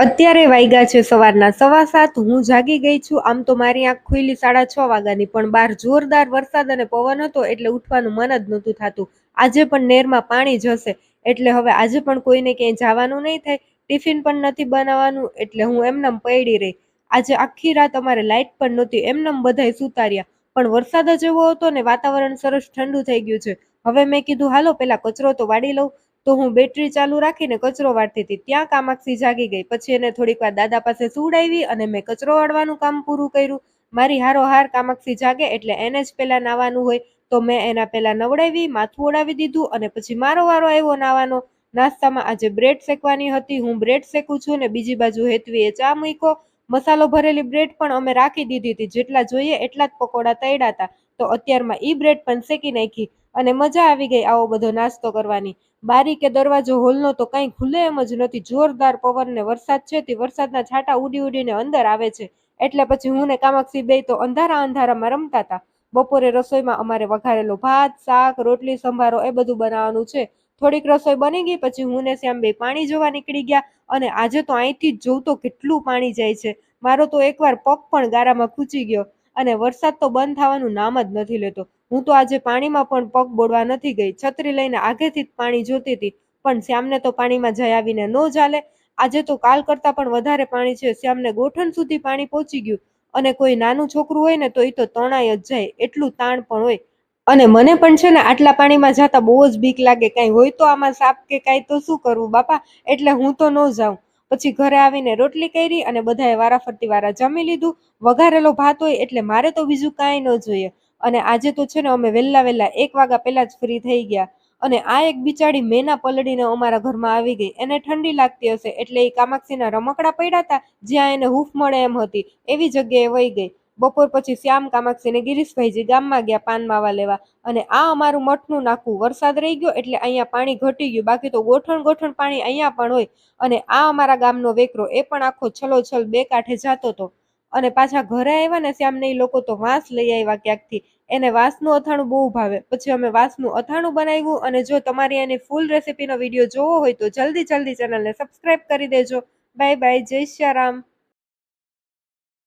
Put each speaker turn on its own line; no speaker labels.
અત્યારે વાગ્યા છે સવારના 7:15. હું જાગી ગઈ છું. આમ તો મારી આંખ ખુલી 6:30 વાગ્યાની, પણ બહાર જોરદાર વરસાદ અને પવન હતો એટલે ઉઠવાનું મન જ નહોતું થતું. આજે પણ નેરમાં પાણી જશે એટલે હવે આજે પણ કોઈને ક્યાંય જવાનું નહીં થાય. ટિફિન પણ નથી બનાવવાનું એટલે હું એમનેમ પડી રહી. આજે આખી રાત અમારે લાઇટ પણ નહોતી, એમનેમ બધાય સુતાર્યા. પણ વરસાદ જ એવો હતો ને વાતાવરણ સરસ ઠંડુ થઈ ગયું છે. હવે મેં કીધું હાલો પેલા કચરો તો વાળી લઉં. તો હું બેટરી ચાલુ રાખીને કચરો વાળતી હતી, ત્યાં કામાક્ષી જાગી ગઈ. પછી એને થોડીક વાર દાદા પાસે સુવડાવી અને મેં કચરો વાળવાનું કામ પૂરું કર્યું. મારી હારોહાર કામાક્ષી જાગે એટલે એને જ પેલા નાવાનું હોય, તો મેં એના પેલા નવડાવી, માથું ઓડાવી દીધું અને પછી મારો વારો આવ્યો નાવાનો. નાસ્તામાં આજે બ્રેડ શેકવાની હતી, હું બ્રેડ શેકું છું ને બીજી બાજુ હેતવીએ ચા મૂક્યો. મસાલો ભરેલી બ્રેડ પણ અમે રાખી દીધી હતી, જેટલા જોઈએ એટલા જ પકોડા તળ્યા હતા. તો અત્યારમાં ઈ બ્રેડ પણ શેકી નાખી અને મજા આવી ગઈ આવો બધો નાસ્તો કરવાની. બારી કે દરવાજો હોલનો તો કંઈ ખુલે એમ જ નથી. જોરદાર પવન ને વરસાદ છે તે વરસાદના છાંટા ઉડી ઉડીને અંદર આવે છે. એટલે પછી હું ને કામાક્ષી બે તો અંધારામાં રમતા હતા. બપોરે રસોઈમાં અમારે વઘારેલો ભાત, શાક, રોટલી, સંભારો એ બધું બનાવવાનું છે. થોડીક રસોઈ બની ગઈ પછી હું ને શ્યામ બે પાણી જોવા નીકળી ગયા. અને આજે તો અહીંથી જ જોઉં તો કેટલું પાણી જાય છે. મારો તો એકવાર પગ પણ ગારામાં ખૂંચી ગયો. અને વરસાદ તો બંધ થવાનું નામ જ નથી લેતો. હું તો આજે પાણીમાં પણ પગ બોળવા નથી ગઈ. છત્રી લઈને આગેથી જ પાણી જોતી હતી, પણ શ્યામને તો પાણીમાં જઈ આવીને ન ચાલે. આજે તો કાલ કરતાં પણ વધારે પાણી છે. શ્યામને ગોઠણ સુધી પાણી પહોંચી ગયું. અને કોઈ નાનું છોકરું હોય ને તો એ તો તણાઈ જ જાય, એટલું તાણ પણ હોય. અને મને પણ છે ને આટલા પાણીમાં જતા બહુ જ બીક લાગે. કાંઈ હોય તો આમાં સાપ કે કાંઈ તો શું કરવું બાપા, એટલે હું તો ન જાઉં. પછી ઘરે આવીને રોટલી કરી અને બધાએ વારાફરતી વારા જમી લીધું. વઘારેલો ભાત હોય એટલે મારે તો બીજું કાંઈ ન જોઈએ. અને આજે તો છે ને અમે વહેલા 1 વાગ્યા પહેલા જ ફ્રી થઈ ગયા. અને આ એક બિચારી મેના પલળીને અમારા ઘરમાં આવી ગઈ. એને ઠંડી લાગતી હશે એટલે એ કામાક્ષીના રમકડા પડ્યા હતા, જ્યાં એને હૂફ મળે એમ હતી એવી જગ્યાએ વહી ગઈ. બપોર પછી શ્યામ, કામાક્ષી ને ગિરીશભાઈજી ગામમાં ગયા પાન માવા લેવા. અને આ અમારું મઠનું નાખું. વરસાદ રહી ગયો એટલે અહીંયા પાણી ઘટી ગયું, બાકી તો ગોઠણ પાણી અહીંયા પણ હોય. અને આ અમારા ગામનો વેકરો, એ પણ આખો છલોછલ બે કાંઠે જાતો હતો. અને પાછા ઘરે આવ્યા ને શ્યામને એ લોકો તો વાંસ લઈ આવ્યા ક્યાંકથી. એને વાંસનું અથાણું બહુ ભાવે. પછી અમે વાંસનું અથાણું બનાવ્યું. અને જો તમારી એની ફૂલ રેસીપીનો વિડીયો જોવો હોય તો જલ્દી ચેનલને સબસ્ક્રાઇબ કરી દેજો. બાય બાય, જય શ્રી રામ.